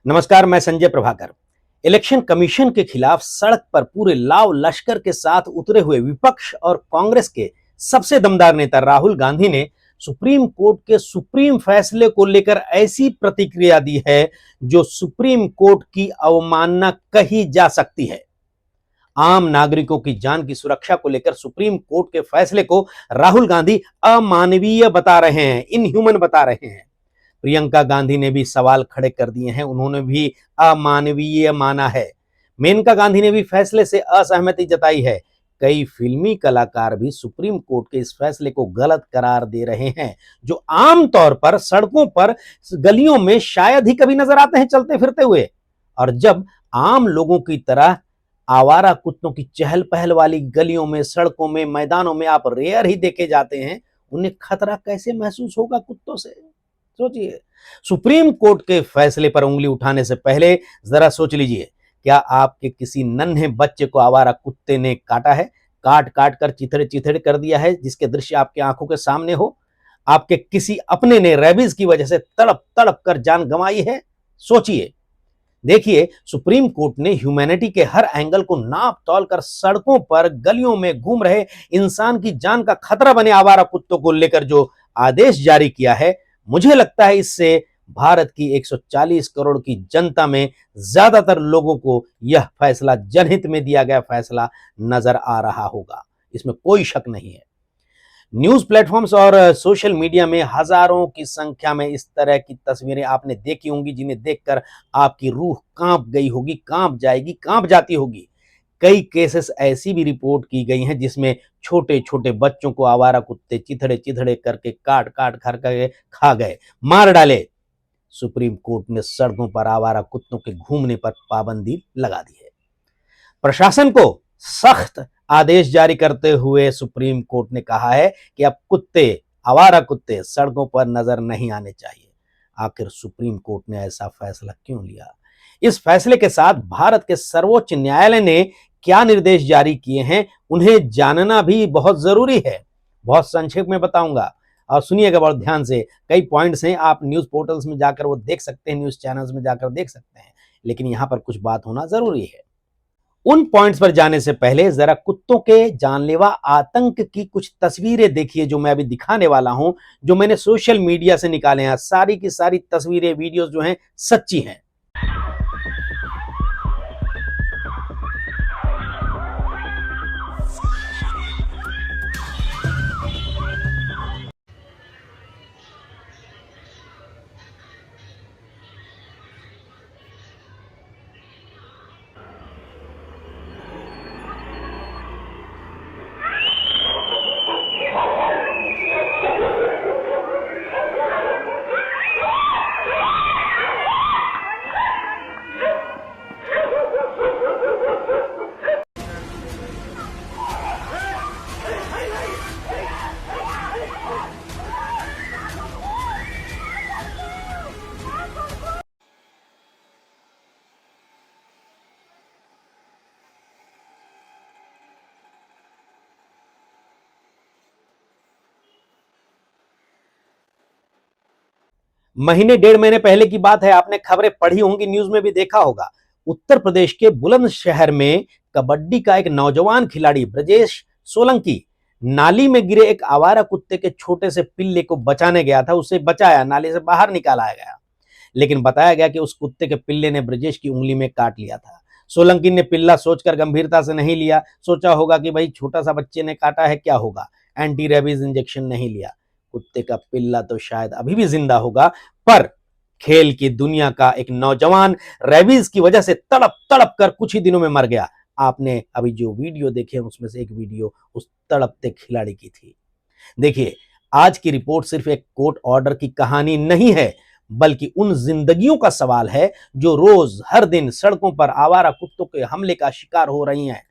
नमस्कार, मैं Sanjay Prabhakar. Election commission के खिलाफ सड़क पर पूरे लाव लश्कर के साथ उतरे हुए विपक्ष और कांग्रेस के सबसे दमदार नेता राहुल गांधी ने सुप्रीम कोर्ट के सुप्रीम फैसले को लेकर ऐसी प्रतिक्रिया दी है जो सुप्रीम कोर्ट की अवमानना कही जा सकती है। आम नागरिकों की जान की सुरक्षा को लेकर सुप्रीम कोर्ट के फैसले को राहुल गांधी अमानवीय बता रहे हैं, इनह्यूमन बता रहे हैं। प्रियंका गांधी ने भी सवाल खड़े कर दिए हैं, उन्होंने भी अमानवीय माना है। मेनका गांधी ने भी फैसले से असहमति जताई है। कई फिल्मी कलाकार भी सुप्रीम कोर्ट के इस फैसले को गलत करार दे रहे हैं, जो आमतौर पर सड़कों पर गलियों में शायद ही कभी नजर आते हैं चलते फिरते हुए। और जब आम लोगों की तरह आवारा कुत्तों की चहल पहल वाली गलियों में, सड़कों में, मैदानों में आप रेयर ही देखे जाते हैं, उन्हें खतरा कैसे महसूस होगा कुत्तों से? सोचिए। सुप्रीम कोर्ट के फैसले पर उंगली उठाने से पहले जरा सोच लीजिए, क्या आपके किसी नन्हे बच्चे को आवारा कुत्ते ने काटा है, काट काट कर चिथड़े चिथड़े कर दिया है, जिसके दृश्य आपकी आंखों के सामने हो? आपके किसी अपने ने रेबीज की वजह से तड़प तड़प कर जान गंवाई है? सोचिए। देखिए, सुप्रीम कोर्ट ने ह्यूमैनिटी के हर एंगल को नाप तौल कर सड़कों पर गलियों में घूम रहे इंसान की जान का खतरा बने आवारा कुत्तों को लेकर जो आदेश जारी किया है, मुझे लगता है इससे भारत की 140 करोड़ की जनता में ज्यादातर लोगों को यह फैसला जनहित में दिया गया फैसला नजर आ रहा होगा। इसमें कोई शक नहीं है। न्यूज प्लेटफॉर्म्स और सोशल मीडिया में हजारों की संख्या में इस तरह की तस्वीरें आपने देखी होंगी, जिन्हें देखकर आपकी रूह कांप गई होगी, कांप जाएगी, कांप जाती होगी। कई केसेस ऐसी भी रिपोर्ट की गई हैं जिसमें छोटे छोटे बच्चों को आवारा कुत्ते चिथड़े चिथड़े करके काट काट करके खा गए, मार डाले। सुप्रीम कोर्ट ने सड़कों पर आवारा कुत्तों के घूमने पर पाबंदी लगा दी है। प्रशासन को सख्त आदेश जारी करते हुए सुप्रीम कोर्ट ने कहा है कि अब आवारा कुत्ते सड़कों पर नजर नहीं आने चाहिए। आखिर सुप्रीम कोर्ट ने ऐसा फैसला क्यों लिया? इस फैसले के साथ भारत के सर्वोच्च न्यायालय ने क्या निर्देश जारी किए हैं, उन्हें जानना भी बहुत जरूरी है। बहुत संक्षेप में बताऊंगा और सुनिएगा बहुत ध्यान से। कई पॉइंट्स हैं, आप न्यूज पोर्टल्स में जाकर वो देख सकते हैं, न्यूज चैनल्स में जाकर देख सकते हैं, लेकिन यहां पर कुछ बात होना जरूरी है। उन पॉइंट्स पर जाने से पहले जरा कुत्तों के जानलेवा आतंक की कुछ तस्वीरें देखिए जो मैं अभी दिखाने वाला हूं, जो मैंने सोशल मीडिया से निकाले हैं। सारी की सारी तस्वीरें, वीडियोस जो हैं सच्ची हैं। महीने डेढ़ महीने पहले की बात है, आपने खबरें पढ़ी होंगी, न्यूज में भी देखा होगा। उत्तर प्रदेश के बुलंदशहर में कबड्डी का एक नौजवान खिलाड़ी ब्रजेश सोलंकी नाली में गिरे एक आवारा कुत्ते के छोटे से पिल्ले को बचाने गया था। उसे बचाया, नाली से बाहर निकाला गया, लेकिन बताया गया कि उस कुत्ते के पिल्ले ने ब्रजेश की उंगली में काट लिया था। सोलंकी ने पिल्ला सोचकर गंभीरता से नहीं लिया। सोचा होगा कि भाई छोटा सा बच्चे ने काटा है, क्या होगा, एंटी रेबीज इंजेक्शन नहीं लिया। कुत्ते का पिल्ला तो शायद अभी भी जिंदा होगा, पर खेल की दुनिया का एक नौजवान रेबीज की वजह से तड़प तड़प कर कुछ ही दिनों में मर गया। आपने अभी जो वीडियो देखे उसमें से एक वीडियो उस तड़पते खिलाड़ी की थी। देखिए, आज की रिपोर्ट सिर्फ एक कोर्ट ऑर्डर की कहानी नहीं है, बल्कि उन जिंदगियों का सवाल है जो रोज हर दिन सड़कों पर आवारा कुत्तों के हमले का शिकार हो रही हैं।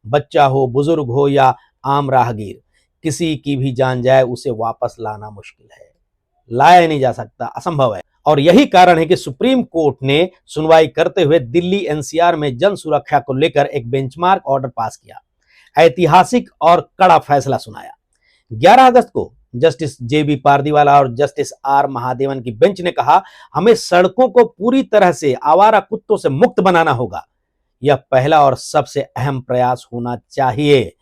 बच्चा हो, बुजुर्ग हो या आम राहगीर, किसी की भी जान जाए उसे वापस लाना मुश्किल है, लाया नहीं जा सकता, असंभव है। और यही कारण है कि सुप्रीम कोर्ट ने सुनवाई करते हुए दिल्ली एनसीआर में जन सुरक्षा को लेकर एक बेंचमार्क ऑर्डर पास किया, ऐतिहासिक और कड़ा फैसला सुनाया। 11 अगस्त को जस्टिस जेबी पारदीवाला और जस्टिस आर महादेवन की बेंच ने कहा, हमें सड़कों को पूरी तरह से आवारा कुत्तों से मुक्त बनाना होगा। यह पहला और सबसे अहम प्रयास होना चाहिए।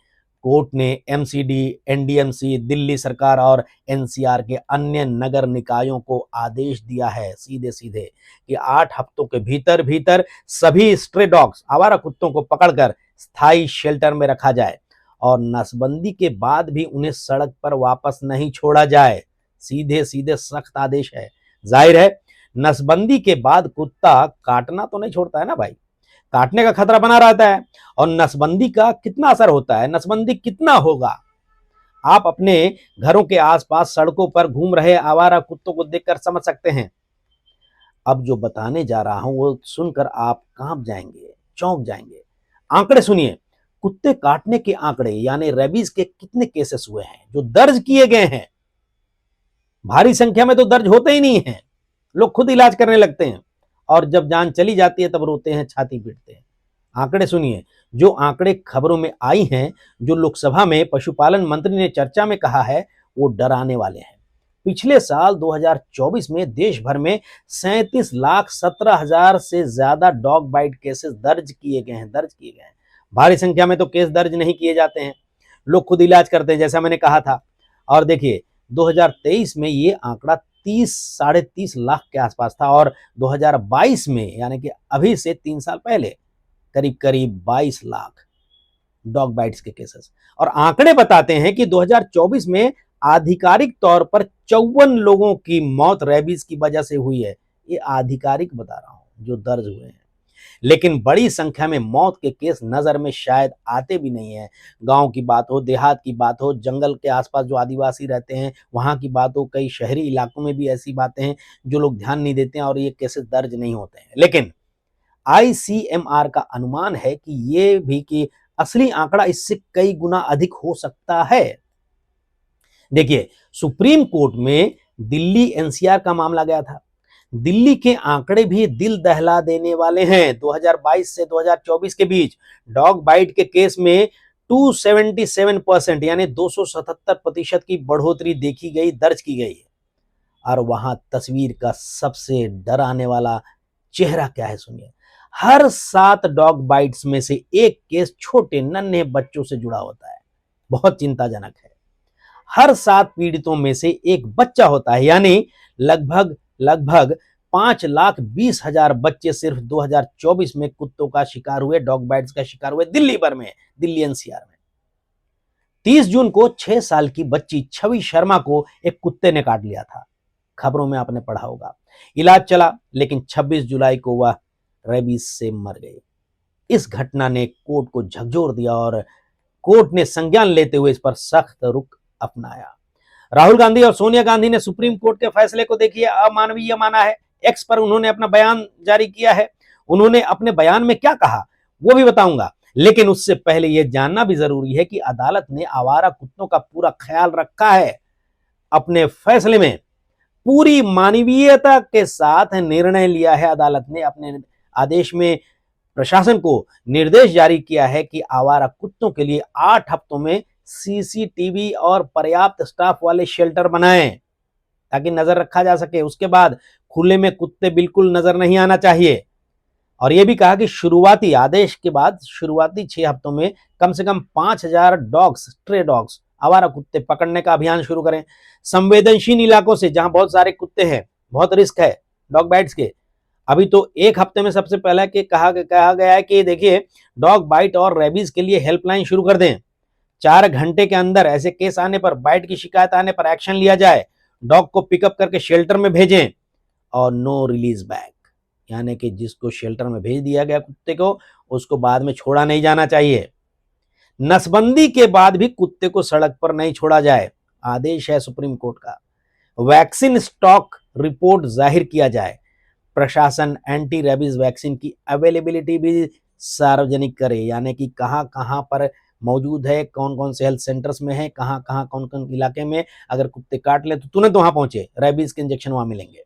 कोर्ट ने एमसीडी, एनडीएमसी, दिल्ली सरकार और एनसीआर के अन्य नगर निकायों को आदेश दिया है सीधे सीधे कि 8 हफ्तों के भीतर भीतर सभी स्ट्रे डॉग्स, आवारा कुत्तों को पकड़कर स्थायी शेल्टर में रखा जाए और नसबंदी के बाद भी उन्हें सड़क पर वापस नहीं छोड़ा जाए। सीधे सीधे सख्त आदेश है। जाहिर है नसबंदी के बाद कुत्ता काटना तो नहीं छोड़ता है ना भाई, काटने का खतरा बना रहता है। और नसबंदी का कितना असर होता है, नसबंदी कितना होगा, आप अपने घरों के आसपास सड़कों पर घूम रहे आवारा कुत्तों को देखकर समझ सकते हैं। अब जो बताने जा रहा हूं वो सुनकर आप कांप जाएंगे, चौंक जाएंगे। आंकड़े सुनिए, कुत्ते काटने के आंकड़े यानी रेबीज के कितने केसेस हुए हैं जो दर्ज किए गए हैं। भारी संख्या में तो दर्ज होते ही नहीं है, लोग खुद इलाज करने लगते हैं और जब जान चली जाती है तब रोते हैं, छाती पीटते हैं। आंकड़े सुनिए, जो आंकड़े खबरों में आई हैं, जो लोकसभा में पशुपालन मंत्री ने चर्चा में कहा है, वो डराने वाले हैं। पिछले साल 2024 में देश भर में 37,17,000 से ज्यादा डॉग बाइट केसेस दर्ज किए गए हैं। भारी संख्या में तो केस दर्ज नहीं किए जाते हैं, लोग खुद इलाज करते हैं, जैसा मैंने कहा था। और देखिए 2023 में ये आंकड़ा 30-30.5 लाख के आसपास था और 2022 में यानी कि अभी से 3 साल पहले करीब करीब 22 लाख डॉग बाइट्स के केसेस। और आंकड़े बताते हैं कि 2024 में आधिकारिक तौर पर 54 लोगों की मौत रेबीज की वजह से हुई है। ये आधिकारिक बता रहा हूं जो दर्ज हुए हैं, लेकिन बड़ी संख्या में मौत के केस नजर में शायद आते भी नहीं है। गांव की बात हो, देहात की बात हो, जंगल के आसपास जो आदिवासी रहते हैं वहां की बात हो, कई शहरी इलाकों में भी ऐसी बातें हैं जो लोग ध्यान नहीं देते हैं और ये केसेस दर्ज नहीं होते हैं। लेकिन आईसीएमआर का अनुमान है कि ये भी कि असली आंकड़ा इससे कई गुना अधिक हो सकता है। देखिए सुप्रीम कोर्ट में दिल्ली एनसीआर का मामला गया था। दिल्ली के आंकड़े भी दिल दहला देने वाले हैं। 2022 से 2024 के बीच डॉग बाइट के केस में 277% यानी 277% की बढ़ोतरी देखी गई, दर्ज की गई है। और वहां तस्वीर का सबसे डराने वाला चेहरा क्या है सुनिए, हर 7 डॉग बाइट्स में से एक केस छोटे नन्हे बच्चों से जुड़ा होता है। बहुत चिंताजनक है। हर 7 पीड़ितों में से एक बच्चा होता है, यानी लगभग 5,20,000 बच्चे सिर्फ 2024 में कुत्तों का शिकार हुए, डॉग बाइट्स का शिकार हुए दिल्ली भर में, दिल्ली एनसीआर में। 30 जून को 6 साल की बच्ची छवि शर्मा को एक कुत्ते ने काट लिया था। खबरों में आपने पढ़ा होगा। इलाज चला लेकिन 26 जुलाई को वह रेबीज से मर गई। इस घटना ने कोर्ट को झकझोर दिया और कोर्ट ने संज्ञान लेते हुए इस पर सख्त रुख अपनाया। राहुल गांधी और सोनिया गांधी ने सुप्रीम कोर्ट के फैसले को देखिए अमानवीय माना है। एक्स पर उन्होंने अपना बयान जारी किया है। उन्होंने अपने बयान में क्या कहा वो भी बताऊंगा, लेकिन उससे पहले यह जानना भी जरूरी है कि अदालत ने आवारा कुत्तों का पूरा ख्याल रखा है। अपने फैसले में पूरी मानवीयता के साथ निर्णय लिया है। अदालत ने अपने आदेश में प्रशासन को निर्देश जारी किया है कि आवारा कुत्तों के लिए 8 हफ्तों में सीसीटीवी और पर्याप्त स्टाफ वाले शेल्टर बनाएं ताकि नजर रखा जा सके। उसके बाद खुले में कुत्ते बिल्कुल नजर नहीं आना चाहिए। और यह भी कहा कि शुरुआती आदेश के बाद शुरुआती 6 हफ्तों में कम से कम 5,000 डॉग्स, स्ट्रे डॉग्स, आवारा कुत्ते पकड़ने का अभियान शुरू करें। संवेदनशील इलाकों से जहां बहुत सारे कुत्ते हैं, बहुत रिस्क है डॉग बाइट्स के। अभी तो 1 हफ्ते में सबसे पहले के कहा गया है कि देखिए डॉग बाइट और रेबीज के लिए हेल्पलाइन शुरू कर दें। 4 घंटे के अंदर ऐसे केस आने पर, बाइट की शिकायत आने पर एक्शन लिया जाए। डॉग को पिकअप करके शेल्टर में भेजें और नो रिलीज बैक, यानी कि जिसको शेल्टर में भेज दिया गया कुत्ते को, उसको बाद में छोड़ा नहीं जाना चाहिए। नसबंदी के बाद भी कुत्ते को सड़क पर नहीं छोड़ा जाए, आदेश है सुप्रीम कोर्ट का। वैक्सीन स्टॉक रिपोर्ट जाहिर किया जाए। प्रशासन एंटी रेबीज वैक्सीन की अवेलेबिलिटी भी सार्वजनिक करे, यानी कि कहां कहां पर मौजूद है, कौन कौन से हेल्थ सेंटर्स में है, कहां कहां कौन कौन इलाके में अगर कुत्ते काट ले तो तुरंत वहां पहुंचे, रेबीज के इंजेक्शन वहां मिलेंगे।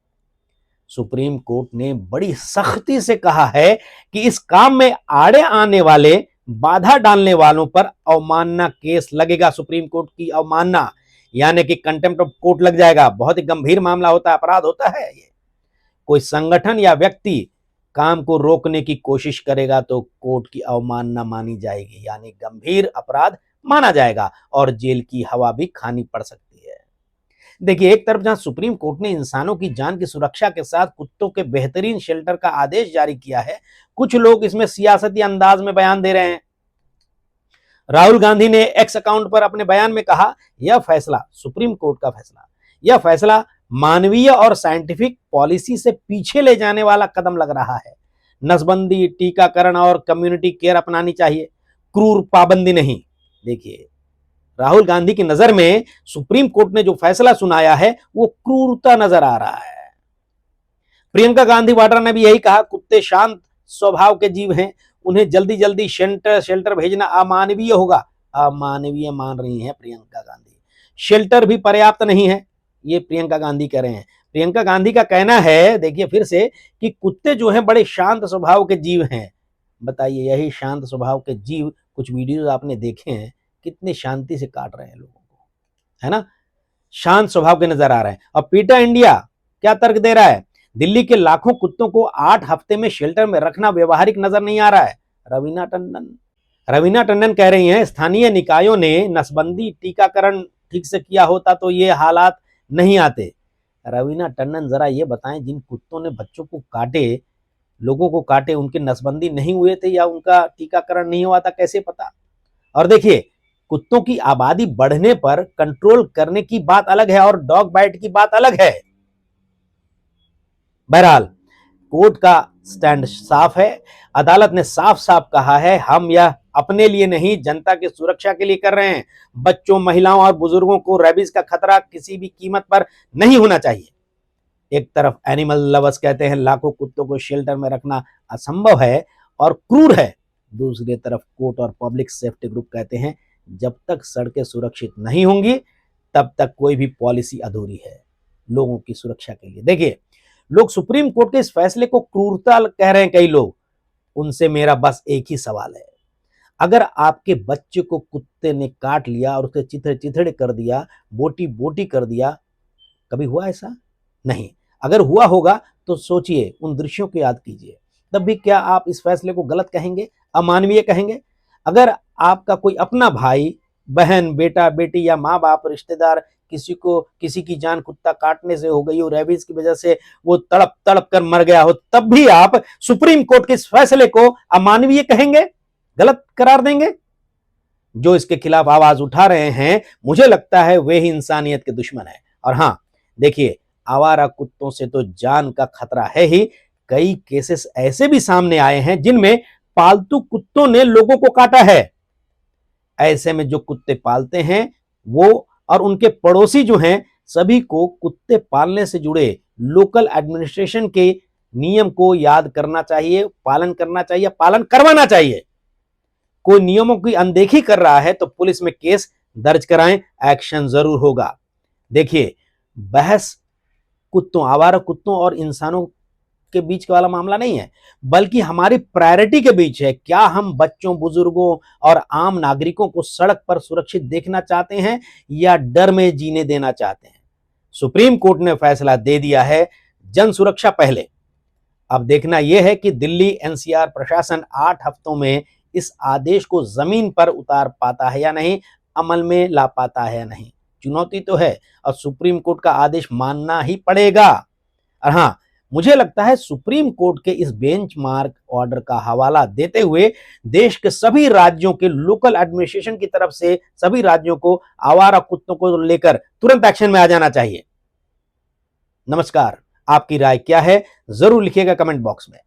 सुप्रीम कोर्ट ने बड़ी सख्ती से कहा है कि इस काम में आड़े आने वाले, बाधा डालने वालों पर अवमानना केस लगेगा। सुप्रीम कोर्ट की अवमानना, यानी कि कंटेम्प्ट ऑफ कोर्ट लग जाएगा। बहुत ही गंभीर मामला होता है, अपराध होता है ये। कोई संगठन या व्यक्ति काम को रोकने की कोशिश करेगा तो कोर्ट की अवमानना मानी जाएगी, यानी गंभीर अपराध माना जाएगा और जेल की हवा भी खानी पड़ सकती है। देखिए, एक तरफ जहां सुप्रीम कोर्ट ने इंसानों की जान की सुरक्षा के साथ कुत्तों के बेहतरीन शेल्टर का आदेश जारी किया है, कुछ लोग इसमें सियासती अंदाज में बयान दे रहे हैं। राहुल गांधी ने एक्स अकाउंट पर अपने बयान में कहा, यह फैसला सुप्रीम कोर्ट का फैसला, यह फैसला मानवीय और साइंटिफिक पॉलिसी से पीछे ले जाने वाला कदम लग रहा है। नसबंदी, टीकाकरण और कम्युनिटी केयर अपनानी चाहिए, क्रूर पाबंदी नहीं। देखिए, राहुल गांधी की नजर में सुप्रीम कोर्ट ने जो फैसला सुनाया है वो क्रूरता नजर आ रहा है। प्रियंका गांधी वाड्रा ने भी यही कहा, कुत्ते शांत स्वभाव के जीव हैं, उन्हें जल्दी जल्दी शेल्टर भेजना अमानवीय होगा। अमानवीय मान रही हैं प्रियंका गांधी। शेल्टर भी पर्याप्त नहीं है, ये प्रियंका गांधी कह रहे हैं। प्रियंका गांधी का कहना है, देखिए फिर से, कि कुत्ते जो हैं बड़े शांत स्वभाव के जीव हैं। बताइए, यही शांत स्वभाव के जीव, कुछ वीडियोज आपने देखे हैं, कितनी शांति से काट रहे हैं लोगों को, है ना, शांत स्वभाव के नजर आ रहे हैं। और पीटा इंडिया क्या तर्क दे रहा है, दिल्ली के लाखों कुत्तों को 8 हफ्ते में शेल्टर में रखना व्यवहारिक नजर नहीं आ रहा है। रवीना टंडन कह रही हैं, स्थानीय निकायों ने नसबंदी, टीकाकरण ठीक से किया होता तो ये हालात नहीं आते। रवीना टंडन, जरा ये बताएं, जिन कुत्तों ने बच्चों को काटे, लोगों को काटे, उनके नसबंदी नहीं हुए थे या उनका टीकाकरण नहीं हुआ था, कैसे पता? और देखिए, कुत्तों की आबादी बढ़ने पर कंट्रोल करने की बात अलग है और डॉग बाइट की बात अलग है। बहरहाल, कोर्ट का स्टैंड साफ है। अदालत ने साफ साफ कहा है, हम यह अपने लिए नहीं, जनता की सुरक्षा के लिए कर रहे हैं। बच्चों, महिलाओं और बुजुर्गों को रेबीज का खतरा किसी भी कीमत पर नहीं होना चाहिए। एक तरफ एनिमल लवर्स कहते हैं लाखों कुत्तों को शेल्टर में रखना असंभव है और क्रूर है, दूसरी तरफ कोर्ट और पब्लिक सेफ्टी ग्रुप कहते हैं जब तक सड़कें सुरक्षित नहीं होंगी तब तक कोई भी पॉलिसी अधूरी है लोगों की सुरक्षा के लिए। देखिए, लोग सुप्रीम कोर्ट के इस फैसले को क्रूरता कह रहे हैं, कई लोग। उनसे मेरा बस एक ही सवाल है, अगर आपके बच्चे को कुत्ते ने काट लिया और उसे चिथड़े चिथड़े कर दिया, बोटी बोटी कर दिया, कभी हुआ ऐसा? नहीं। अगर हुआ होगा तो सोचिए, उन दृश्यों को याद कीजिए, तब भी क्या आप इस फैसले को गलत कहेंगे, अमानवीय कहेंगे? अगर आपका कोई अपना भाई, बहन, बेटा, बेटी या माँ बाप, रिश्तेदार, किसी की जान कुत्ता काटने से हो गई हो, रेबीज की वजह से वो तड़प तड़प कर मर गया हो, तब भी आप सुप्रीम कोर्ट के इस फैसले को अमानवीय कहेंगे, गलत करार देंगे? जो इसके खिलाफ आवाज उठा रहे हैं, मुझे लगता है वे ही इंसानियत के दुश्मन है। और हाँ, देखिए, आवारा कुत्तों से तो जान का खतरा है ही, कई केसेस ऐसे भी सामने आए हैं जिनमें पालतू कुत्तों ने लोगों को काटा है। ऐसे में जो कुत्ते पालते हैं वो और उनके पड़ोसी जो हैं, सभी को कुत्ते पालने से जुड़े लोकल एडमिनिस्ट्रेशन के नियम को याद करना चाहिए, पालन करना चाहिए, पालन करवाना चाहिए। कोई नियमों की अनदेखी कर रहा है तो पुलिस में केस दर्ज कराएं, एक्शन जरूर होगा। देखिए, बहस कुत्तों, आवारा कुत्तों और इंसानों के बीच का वाला मामला नहीं है, बल्कि हमारी प्रायोरिटी के बीच है। क्या हम बच्चों, बुजुर्गों और आम नागरिकों को सड़क पर सुरक्षित देखना चाहते हैं या डर में जीने देना चाहते हैं? सुप्रीम कोर्ट ने फैसला दे दिया है, जन सुरक्षा पहले। अब देखना यह है कि दिल्ली एनसीआर प्रशासन 8 हफ्तों में इस आदेश को जमीन पर उतार पाता है या नहीं, अमल में ला पाता है या नहीं। चुनौती तो है और सुप्रीम कोर्ट का आदेश मानना ही पड़ेगा। और हाँ, मुझे लगता है सुप्रीम कोर्ट के इस बेंचमार्क ऑर्डर का हवाला देते हुए देश के सभी राज्यों के लोकल एडमिनिस्ट्रेशन की तरफ से सभी राज्यों को आवारा कुत्तों को लेकर तुरंत एक्शन में आ जाना चाहिए। नमस्कार, आपकी राय क्या है जरूर लिखिएगा कमेंट बॉक्स में।